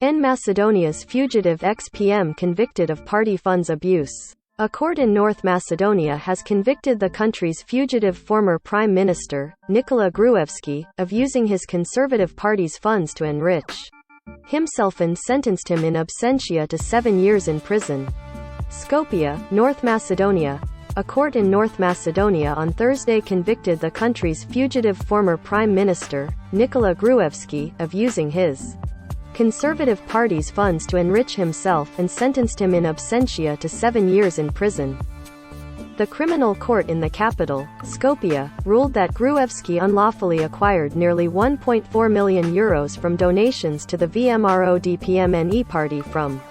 In Macedonia's fugitive ex-PM convicted of party funds abuse. A court in North Macedonia has convicted the country's fugitive former Prime Minister, Nikola Gruevski, of using his Conservative Party's funds to enrich himself and sentenced him in absentia to 7 years in prison. Skopje, North Macedonia. A court in North Macedonia on Thursday convicted the country's fugitive former Prime Minister, Nikola Gruevski, of using his Conservative Party's funds to enrich himself and sentenced him in absentia to 7 years in prison. The criminal court in the capital, Skopje, ruled that Gruevski unlawfully acquired nearly €1.4 million from donations to the VMRO-DPMNE party from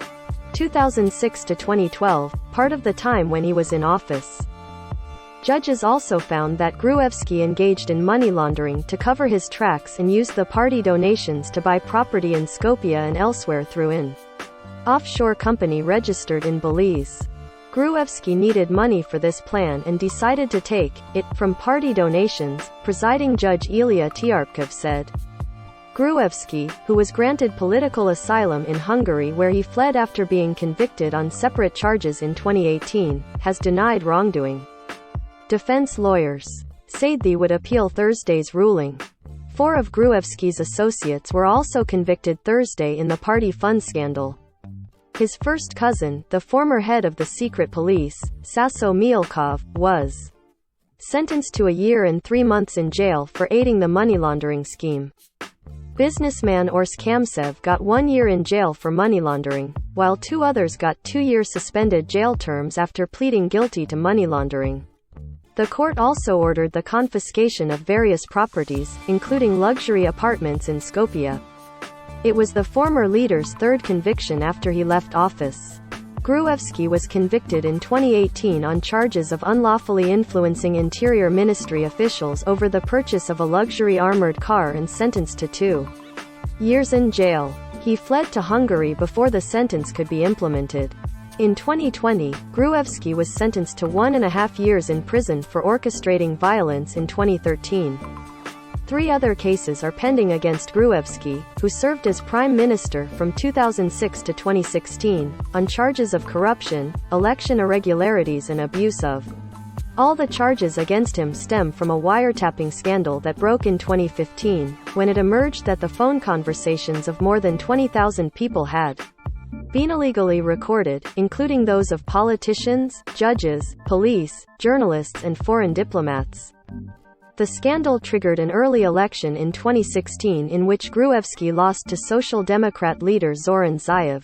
2006 to 2012, part of the time when he was in office. Judges also found that Gruevski engaged in money laundering to cover his tracks and used the party donations to buy property in Skopje and elsewhere through an offshore company registered in Belize. Gruevski needed money for this plan and decided to take it from party donations, presiding judge Ilya Tiarpkov said. Gruevski, who was granted political asylum in Hungary where he fled after being convicted on separate charges in 2018, has denied wrongdoing. Defense lawyers said they would appeal Thursday's ruling. 4 of Gruevski's associates were also convicted Thursday in the party fund scandal. His first cousin, the former head of the secret police, Saso Mielkov, was sentenced to a year and 3 months in jail for aiding the money laundering scheme. Businessman Ors Kamsev got 1 year in jail for money laundering, while 2 others got 2-year suspended jail terms after pleading guilty to money laundering. The court also ordered the confiscation of various properties, including luxury apartments in Skopje. It was the former leader's 3rd conviction after he left office. Gruevski was convicted in 2018 on charges of unlawfully influencing Interior Ministry officials over the purchase of a luxury armored car and sentenced to 2 years in jail. He fled to Hungary before the sentence could be implemented. In 2020, Gruevski was sentenced to 1.5 years in prison for orchestrating violence in 2013. 3 other cases are pending against Gruevski, who served as prime minister from 2006 to 2016, on charges of corruption, election irregularities and abuse of. All the charges against him stem from a wiretapping scandal that broke in 2015, when it emerged that the phone conversations of more than 20,000 people had been illegally recorded, including those of politicians, judges, police, journalists and foreign diplomats. The scandal triggered an early election in 2016 in which Gruevski lost to Social Democrat leader Zoran Zaev.